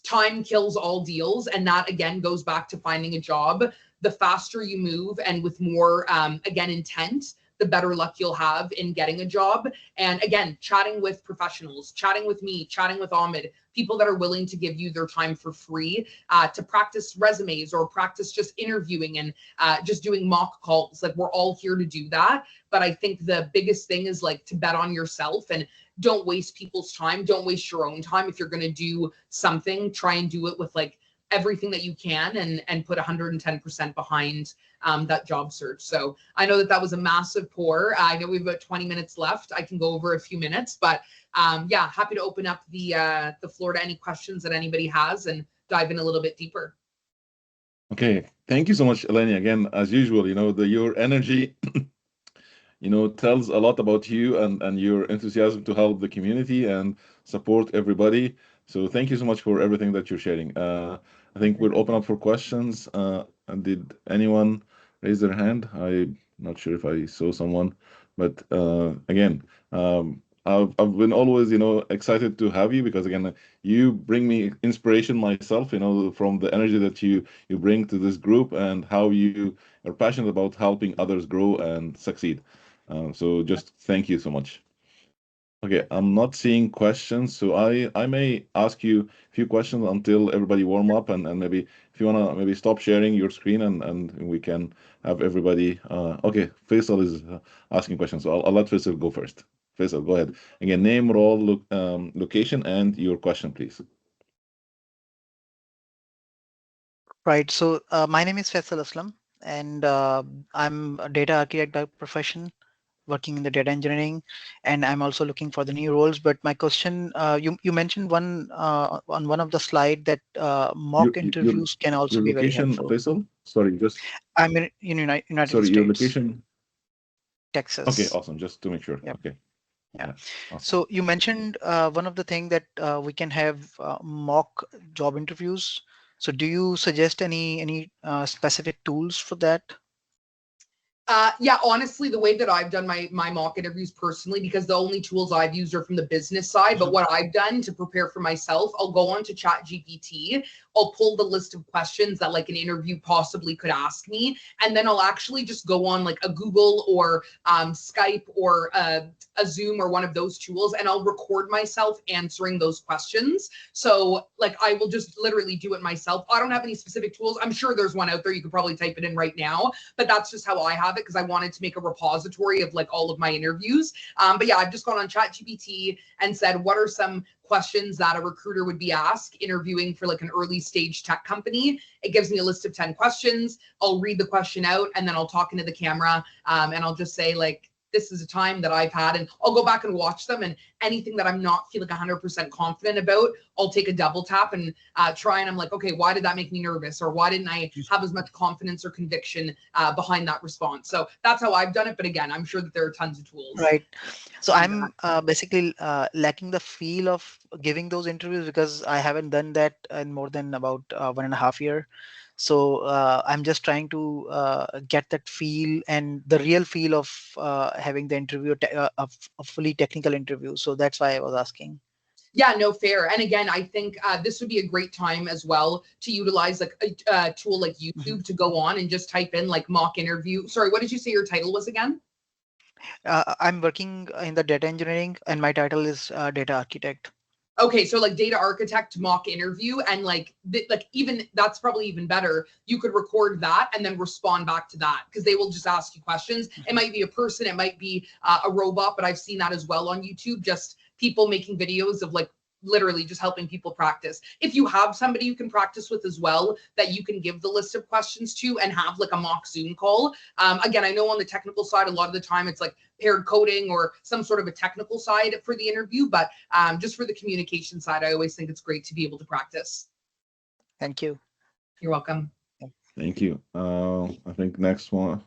time kills all deals. And that, again, goes back to finding a job. The faster you move and with more, again, intent, the better luck you'll have in getting a job. And again, chatting with professionals, chatting with me, chatting with Ahmed, people that are willing to give you their time for free to practice resumes or practice just interviewing and just doing mock calls. Like, we're all here to do that. But I think the biggest thing is like to bet on yourself and don't waste people's time. Don't waste your own time. If you're going to do something, try and do it with like everything that you can and put 110% behind that job search. So I know that was a massive pour. I know we have about 20 minutes left. I can go over a few minutes, but yeah, happy to open up the floor to any questions that anybody has and dive in a little bit deeper. Okay, thank you so much, Elenni. Again, as usual, your energy, tells a lot about you and your enthusiasm to help the community and support everybody. So thank you so much for everything that you're sharing. I think we'll open up for questions. And did anyone raise their hand? I'm not sure if I saw someone, but again, I've been always, excited to have you because again, you bring me inspiration myself, from the energy that you bring to this group and how you are passionate about helping others grow and succeed. So just thank you so much. Okay, I'm not seeing questions, so I may ask you a few questions until everybody warm up, and maybe if you wanna maybe stop sharing your screen and we can have everybody. Okay, Faisal is asking questions, so I'll let Faisal go first. Faisal, go ahead. Again, name, role, location, and your question, please. Right. So my name is Faisal Aslam, and I'm a data architect by profession, working in the data engineering, and I'm also looking for the new roles. But my question, you mentioned one on one of the slide that Your mock your interviews can also your be very location, helpful. Faisal? Sorry, just I'm in United sorry, your States, location. Okay, Texas. awesome. Just to make sure. Yep. Okay, Yeah. yeah, awesome. So you mentioned one of the thing that we can have mock job interviews. So do you suggest any specific tools for that? Yeah, honestly, the way that I've done my mock interviews personally, because the only tools I've used are from the business side. But what I've done to prepare for myself, I'll go on to Chat GPT. I'll pull the list of questions that like an interview possibly could ask me, and then I'll actually just go on like a Google or Skype or a Zoom or one of those tools, and I'll record myself answering those questions. So like I will just literally do it myself. I don't have any specific tools. I'm sure there's one out there. You could probably type it in right now, but that's just how I have it because I wanted to make a repository of like all of my interviews. But yeah, I've just gone on ChatGPT and said, what are some questions that a recruiter would be asked interviewing for like an early stage tech company? It gives me a list of 10 questions. I'll read the question out and then I'll talk into the camera and I'll just say like, this is a time that I've had, and I'll go back and watch them, and anything that I'm not feeling 100% confident about, I'll take a double tap and try, and I'm like, okay, why did that make me nervous, or why didn't I have as much confidence or conviction behind that response? So that's how I've done it, but again, I'm sure that there are tons of tools. Right. So I'm basically lacking the feel of giving those interviews because I haven't done that in more than about 1.5 years. So I'm just trying to get that feel and the real feel of having the interview, a fully technical interview. So that's why I was asking. Yeah, no, fair. And again, I think this would be a great time as well to utilize like a tool like Mhm. YouTube to go on and just type in like mock interview. Sorry, what did you say your title was again? I'm working in the data engineering, and my title is data architect. Okay, so like data architect mock interview, and like like even that's probably even better. You could record that and then respond back to that because they will just ask you questions. It might be a person, it might be a robot, but I've seen that as well on YouTube. Just people making videos of like literally just helping people practice. If you have somebody you can practice with as well that you can give the list of questions to and have like a mock Zoom call. Again, I know on the technical side, a lot of the time it's like paired coding or some sort of a technical side for the interview, but just for the communication side, I always think it's great to be able to practice. Thank you. You're welcome. Thank you. I think next one,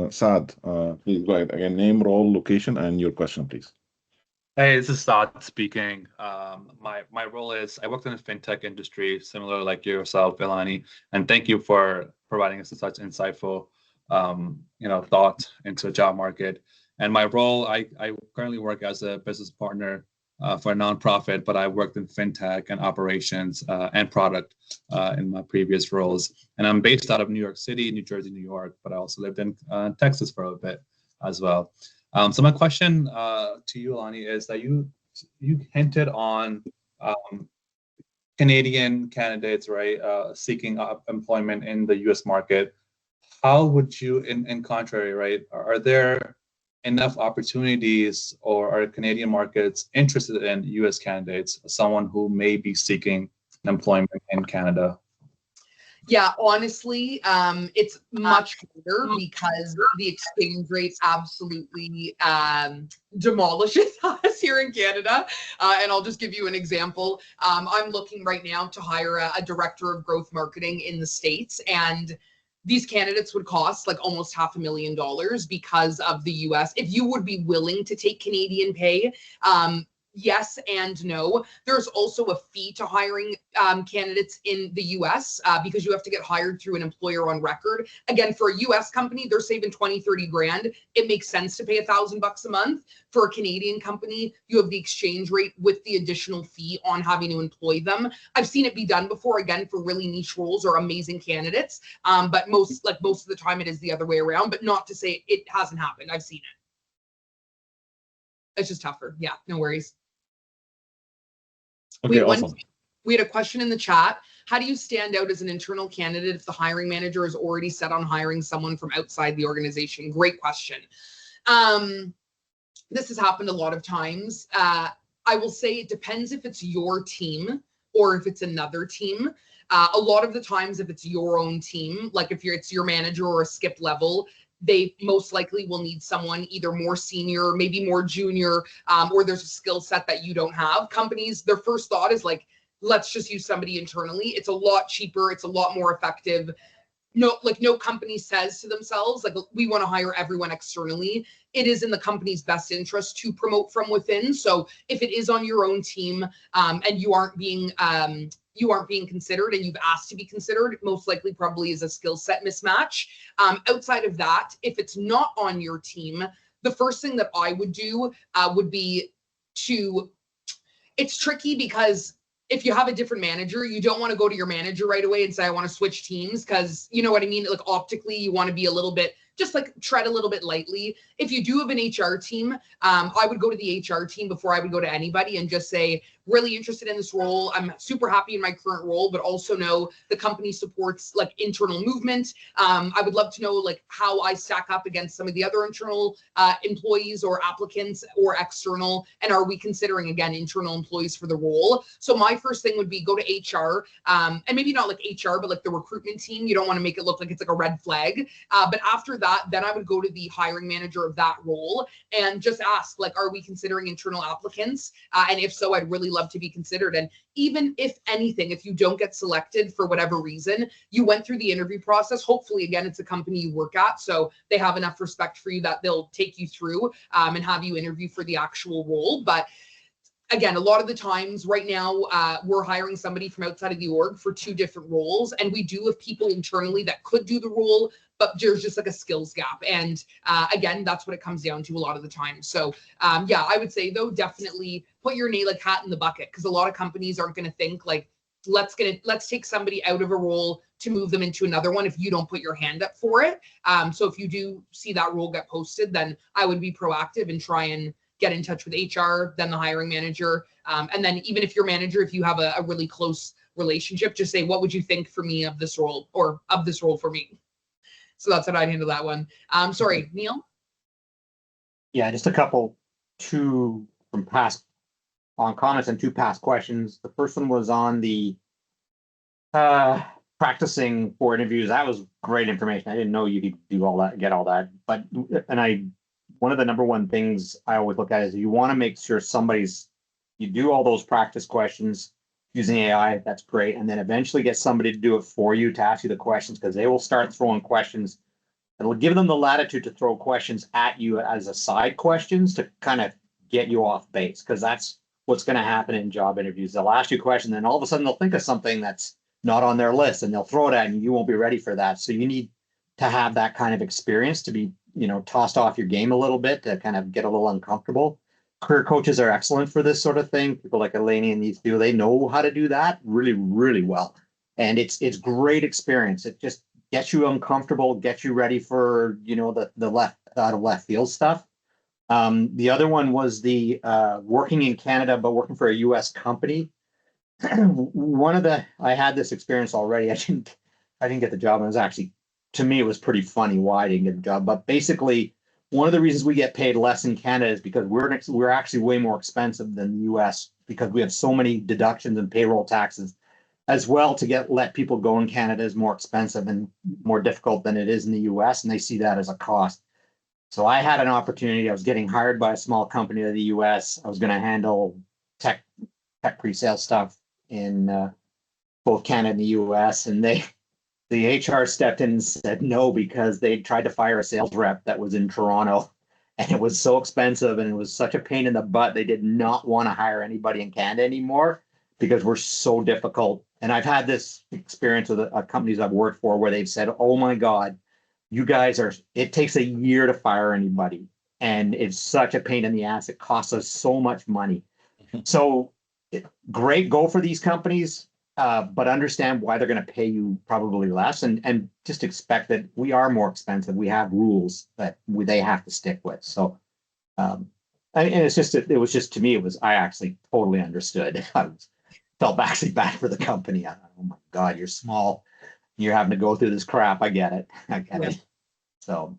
Saad. Please go ahead. Again, name, role, location, and your question, please. Hey, this is Zayed speaking. My role is I worked in the fintech industry, similar like yourself, Elenni, and thank you for providing us such insightful, thought into the job market. And my role, I currently work as a business partner for a nonprofit, but I worked in fintech and operations and product in my previous roles. And I'm based out of New York City, New Jersey, New York, but I also lived in Texas for a bit as well. So my question to you, Elenni, is that you hinted on Canadian candidates, right, seeking employment in the U.S. market. How would you, in contrary, right, are there enough opportunities, or are Canadian markets interested in U.S. candidates, someone who may be seeking employment in Canada? Yeah, honestly, it's much harder because the exchange rate absolutely demolishes us here in Canada. And I'll just give you an example. I'm looking right now to hire a director of growth marketing in the States, and these candidates would cost like almost $500,000 because of the US. If you would be willing to take Canadian pay, yes and no. There's also a fee to hiring candidates in the US because you have to get hired through an employer on record. Again, for a US company, they're saving 20, 30 grand. It makes sense to pay $1,000 a month. For a Canadian company, you have the exchange rate with the additional fee on having to employ them. I've seen it be done before, again, for really niche roles or amazing candidates. But most of the time it is the other way around, but not to say it hasn't happened. I've seen it. It's just tougher. Yeah, no worries. Okay, awesome. We had a question in the chat. How do you stand out as an internal candidate if the hiring manager is already set on hiring someone from outside the organization? Great question. This has happened a lot of times. I will say it depends if it's your team or if it's another team. A lot of the times, if it's your own team, like if it's your manager or a skip level, they most likely will need someone either more senior, maybe more junior, or there's a skill set that you don't have. Companies, their first thought is like, let's just use somebody internally. It's a lot cheaper. It's a lot more effective. No company says to themselves, like, we want to hire everyone externally. It is in the company's best interest to promote from within. So if it is on your own team and you aren't being considered and you've asked to be considered, most likely probably is a skill set mismatch. Outside of that, if it's not on your team, the first thing that I would do would be it's tricky because if you have a different manager, you don't want to go to your manager right away and say, I want to switch teams, because you know what I mean? Like optically, you want to be a little bit, just like tread a little bit lightly. If you do have an HR team, I would go to the HR team before I would go to anybody and just say, really interested in this role. I'm super happy in my current role, but also know the company supports like internal movement. I would love to know like how I stack up against some of the other internal employees or applicants or external, and are we considering again internal employees for the role? So my first thing would be go to HR, and maybe not like HR, but like the recruitment team. You don't want to make it look like it's like a red flag. But after that, then I would go to the hiring manager of that role and just ask, like, are we considering internal applicants? And if so, I'd really love to be considered. And even if anything, if you don't get selected for whatever reason, you went through the interview process. Hopefully, again, it's a company you work at, so they have enough respect for you that they'll take you through and have you interview for the actual role. But again, a lot of the times right now, we're hiring somebody from outside of the org for 2 different roles. And we do have people internally that could do the role, but there's just like a skills gap. And again, that's what it comes down to a lot of the time. So yeah, I would say though, definitely put your like hat in the bucket, because a lot of companies aren't going to think like, let's take somebody out of a role to move them into another one if you don't put your hand up for it. So if you do see that role get posted, then I would be proactive and try and get in touch with HR, then the hiring manager. And then even if your manager, if you have a really close relationship, just say, what would you think for me of this role, or of this role for me? So that's how I'd handle that one. Sorry, Neil? Yeah, just a couple, 2 from past on comments and 2 past questions. The first one was on the practicing for interviews. That was great information. I didn't know you could do all that, get all that. But one of the number one things I always look at is you want to make sure you do all those practice questions using AI. That's great. And then eventually get somebody to do it for you, to ask you the questions, because they will start throwing questions. It'll give them the latitude to throw questions at you as a side questions to kind of get you off base, because that's what's going to happen in job interviews. They'll ask you a question, then all of a sudden they'll think of something that's not on their list and they'll throw it at you. You won't be ready for that. So you need to have that kind of experience to be, tossed off your game a little bit, to kind of get a little uncomfortable. Career coaches are excellent for this sort of thing. People like Elenni and these people, they know how to do that really, really well. And it's great experience. It just gets you uncomfortable, gets you ready for, the left field stuff. The other one was the working in Canada, but working for a US company. I had this experience already. I didn't get the job. And it was actually, to me, it was pretty funny why I didn't get the job. But basically, one of the reasons we get paid less in Canada is because we're actually way more expensive than the US, because we have so many deductions and payroll taxes as well. To let people go in Canada is more expensive and more difficult than it is in the US, and they see that as a cost. So I had an opportunity. I was getting hired by a small company in the US. I was going to handle tech pre-sale stuff in both Canada and the US, and the HR stepped in and said no, because they tried to fire a sales rep that was in Toronto, and it was so expensive and it was such a pain in the butt. They did not want to hire anybody in Canada anymore because we're so difficult. And I've had this experience with companies I've worked for where they've said, oh my God, you guys are, it takes a year to fire anybody. And it's such a pain in the ass. It costs us so much money. So great, go for these companies, but understand why they're going to pay you probably less, and just expect that we are more expensive. We have rules that they have to stick with. So, and it's just, it was just, to me, it was, I actually totally understood. Felt actually bad for the company. Oh my God, you're small. You're having to go through this crap. I get it. I get it. So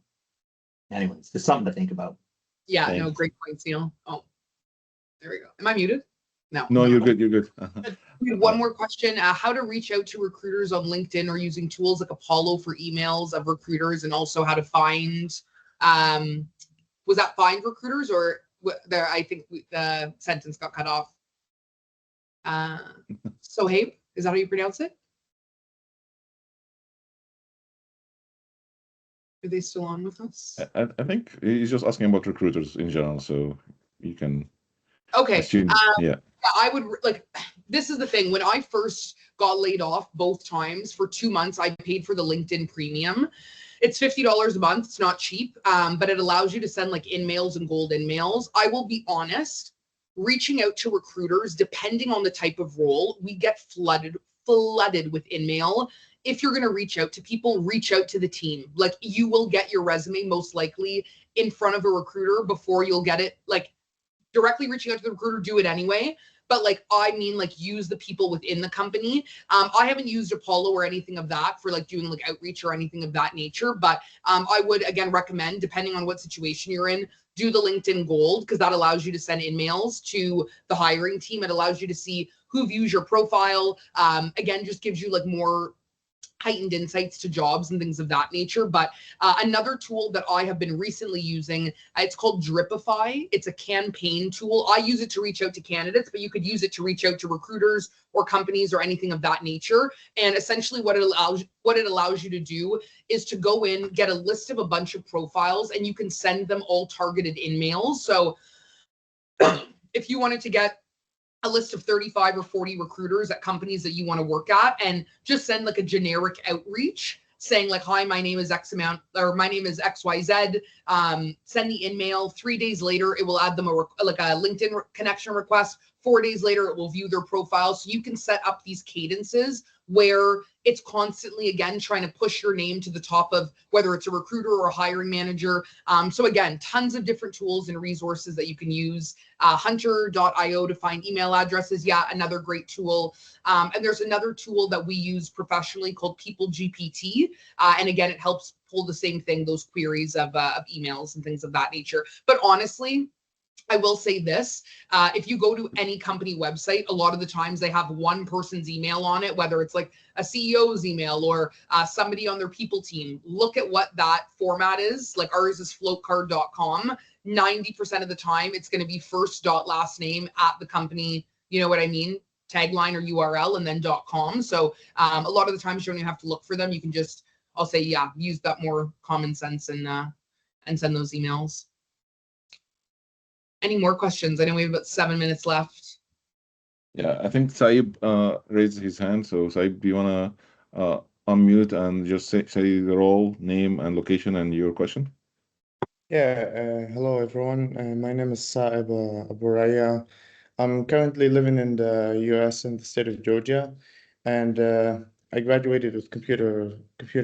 anyways, just something to think about. Yeah, Thanks. no, great points, Neil. Oh, there we go. Am I muted? No, you're good. You're good. We have one more question. How to reach out to recruiters on LinkedIn or using tools like Apollo for emails of recruiters, and also how to find, was that find recruiters, or there? I think the sentence got cut off. Sohaib, is that how you pronounce it? Are they still on with us? I think he's just asking about recruiters in general, so you can assume. Yeah. I would like, this is the thing. When I first got laid off both times for 2 months, I paid for the LinkedIn premium. It's $50 a month. It's not cheap, but it allows you to send like in-mails and gold in-mails. I will be honest, reaching out to recruiters, depending on the type of role, we get flooded with in-mail. If you're going to reach out to people, reach out to the team. Like, you will get your resume most likely in front of a recruiter before you'll get it. Like, directly reaching out to the recruiter, do it anyway. But like, I mean, like, use the people within the company. I haven't used Apollo or anything of that for like doing like outreach or anything of that nature. But I would, again, recommend, depending on what situation you're in, do the LinkedIn Gold, because that allows you to send in-mails to the hiring team. It allows you to see who views your profile. Again, just gives you like more heightened insights to jobs and things of that nature. But another tool that I have been recently using, it's called Dripify. It's a campaign tool. I use it to reach out to candidates, but you could use it to reach out to recruiters or companies or anything of that nature. And essentially what it allows you to do is to go in, get a list of a bunch of profiles, and you can send them all targeted in mails. So if you wanted to get a list of 35 or 40 recruiters at companies that you want to work at, and just send like a generic outreach saying like, hi, my name is X amount, or my name is XYZ. Send the in-mail. 3 days later, it will add them a LinkedIn connection request. 4 days later, it will view their profile. So you can set up these cadences where it's constantly, again, trying to push your name to the top of whether it's a recruiter or a hiring manager. So again, tons of different tools and resources that you can use. Hunter.io to find email addresses. Yeah, another great tool. And there's another tool that we use professionally called People GPT. And again, it helps pull the same thing, those queries of emails and things of that nature. But honestly, I will say this, if you go to any company website, a lot of the times they have one person's email on it, whether it's like a CEO's email or somebody on their people team. Look at what that format is. Like, ours is floatcard.com. 90% of the time, it's going to be first dot last name at the company, you know what I mean? Tagline or URL, and then .com. So a lot of the times you don't even have to look for them. You can just, I'll say, yeah, use that more common sense and send those emails. Any more questions? I know we have about 7 minutes left. Yeah, I think Saib raised his hand. So Saib, do you want to unmute and just say the role, name, and location and your question? Yeah, hello everyone. My name is Saib Aburaya. I'm currently living in the US in the state of Georgia, and I graduated with computer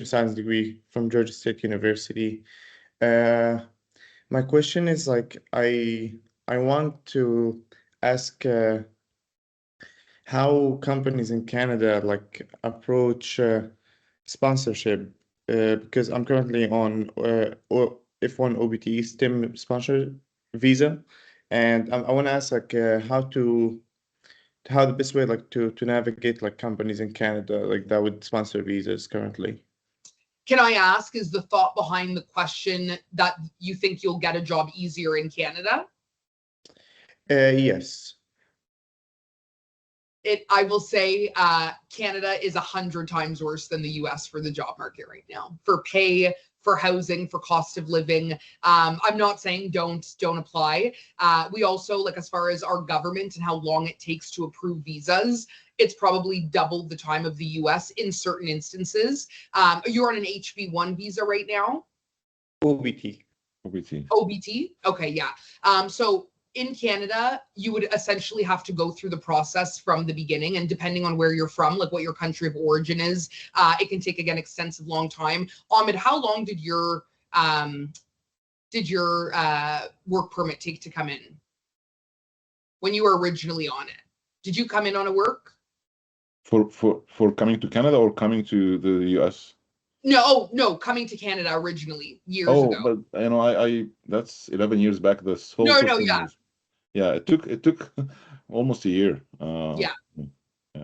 science degree from Georgia State University. My question is like I want to ask how companies in Canada like approach sponsorship because I'm currently on F1 OPT STEM sponsor visa, and I want to ask like how the best way like to navigate like companies in Canada like that would sponsor visas currently. Can I ask, is the thought behind the question that you think you'll get a job easier in Canada? Yes. I will say Canada is 100 times worse than the US for the job market right now, for pay, for housing, for cost of living. I'm not saying don't apply. We also, like, as far as our government and how long it takes to approve visas, it's probably doubled the time of the US in certain instances. You're on an HB1 visa right now? OBT. OBT. OBT? Okay, yeah. So in Canada, you would essentially have to go through the process from the beginning, and depending on where you're from, like what your country of origin is, it can take, again, extensive long time. Ahmed, how long did your work permit take to come in when you were originally on it? Did you come in on a work? For coming to Canada or coming to the US? No, coming to Canada originally years Oh, ago. but I that's 11 years back. This whole No, system yeah, was, yeah, it took almost a year. yeah. Yeah.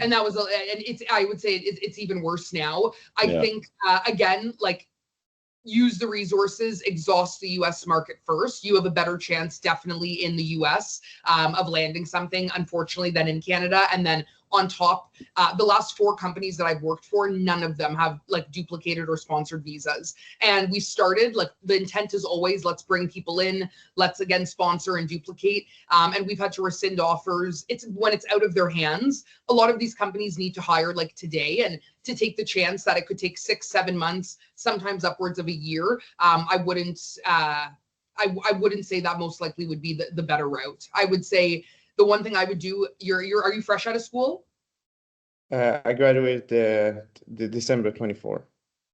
And that was, and it's, I would say it's even worse now. I Yeah. think, again, like, use the resources, exhaust the US market first. You have a better chance definitely in the US of landing something, unfortunately, than in Canada. And then on top, the last 4 companies that I've worked for, none of them have like duplicated or sponsored visas. And we started, like, the intent is always, let's bring people in, let's again sponsor and duplicate. And we've had to rescind offers. It's when it's out of their hands. A lot of these companies need to hire like today, and to take the chance that it could take 6-7 months, sometimes upwards of a year. I wouldn't say that most likely would be the better route. I would say the one thing I would do, are you fresh out of school? I graduated the December 24.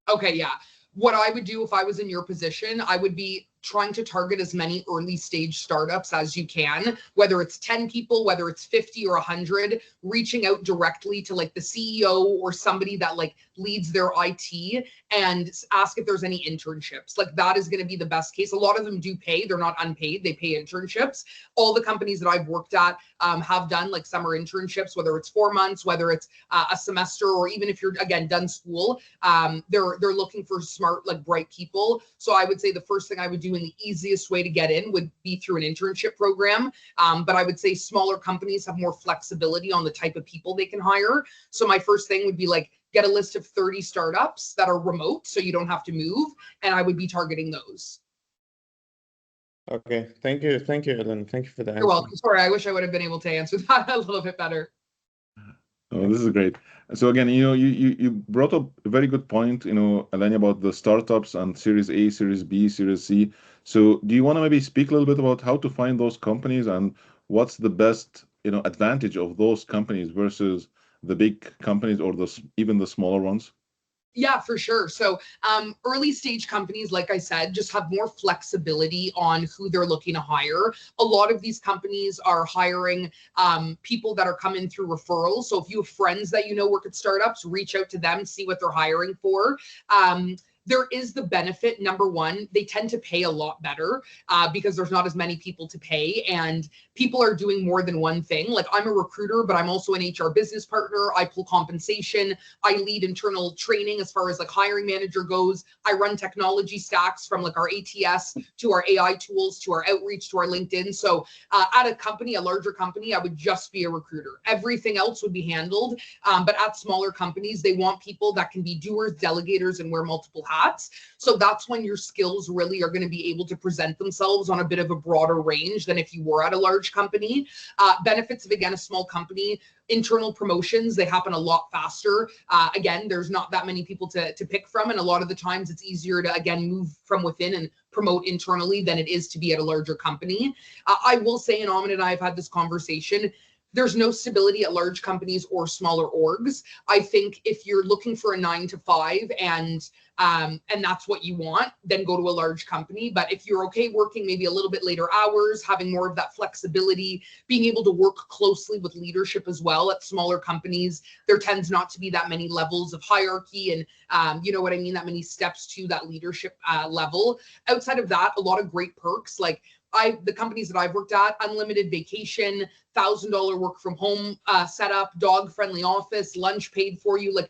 Okay, yeah. What I would do if I was in your position, I would be trying to target as many early stage startups as you can, whether it's 10 people, whether it's 50 or 100, reaching out directly to like the CEO or somebody that like leads their IT and ask if there's any internships. Like, that is going to be the best case. A lot of them do pay. They're not unpaid. They pay internships. All the companies that I've worked at have done like summer internships, whether it's 4 months, whether it's a semester, or even if you're, again, done school, they're looking for smart, like, bright people. So I would say the first thing I would do, and the easiest way to get in, would be through an internship program. But I would say smaller companies have more flexibility on the type of people they can hire. So my first thing would be like, get a list of 30 startups that are remote, so you don't have to move, and I would be targeting those. Okay, thank you, Ellen. Thank you for the answer. You're welcome. Sorry, I wish I would have been able to answer that a little bit better. Oh, this is great. So again, you brought up a very good point, Elenni, about the startups and Series A, Series B, Series C. So do you want to maybe speak a little bit about how to find those companies and what's the best, advantage of those companies versus the big companies or even the smaller ones? Yeah, for sure. So early stage companies, like I said, just have more flexibility on who they're looking to hire. A lot of these companies are hiring people that are coming through referrals. So if you have friends that work at startups, reach out to them, see what they're hiring for. There is the benefit. Number one, they tend to pay a lot better because there's not as many people to pay, and people are doing more than one thing. Like, I'm a recruiter, but I'm also an HR business partner. I pull compensation. I lead internal training as far as like hiring manager goes. I run technology stacks from like our ATS to our AI tools to our outreach to our LinkedIn. So at a larger company, I would just be a recruiter. Everything else would be handled. But at smaller companies, they want people that can be doers, delegators, and wear multiple hats. So that's when your skills really are going to be able to present themselves on a bit of a broader range than if you were at a large company. Benefits of, again, a small company: internal promotions, they happen a lot faster. Again, there's not that many people to pick from, and a lot of the times it's easier to, again, move from within and promote internally than it is to be at a larger company. I will say, and Ahmed and I have had this conversation, there's no stability at large companies or smaller orgs. I think if you're looking for a 9 to 5 and that's what you want, then go to a large company. But if you're okay working maybe a little bit later hours, having more of that flexibility, being able to work closely with leadership as well at smaller companies, there tends not to be that many levels of hierarchy and you know what I mean, that many steps to that leadership level. Outside of that, a lot of great perks, like the companies that I've worked at: unlimited vacation, $1,000 work from home setup, dog friendly office, lunch paid for you. Like,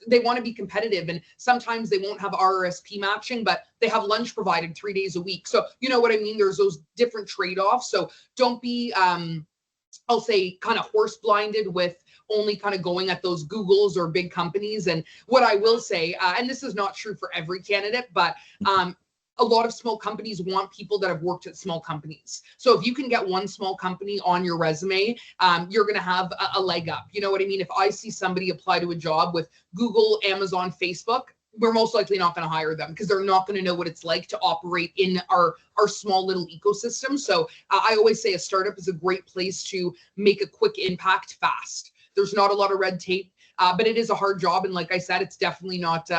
they want to be competitive, and sometimes they won't have RRSP matching, but they have lunch provided 3 days a week. So you know what I mean? There's those different trade-offs. So don't be, I'll say, kind of horse blinded with only kind of going at those Googles or big companies. And what I will say, and this is not true for every candidate, but a lot of small companies want people that have worked at small companies. So if you can get one small company on your resume, you're going to have a leg up. You know what I mean? If I see somebody apply to a job with Google, Amazon, Facebook, we're most likely not going to hire them because they're not going to know what it's like to operate in our small little ecosystem. So I always say a startup is a great place to make a quick impact fast. There's not a lot of red tape, but it is a hard job. And like I said, it's definitely not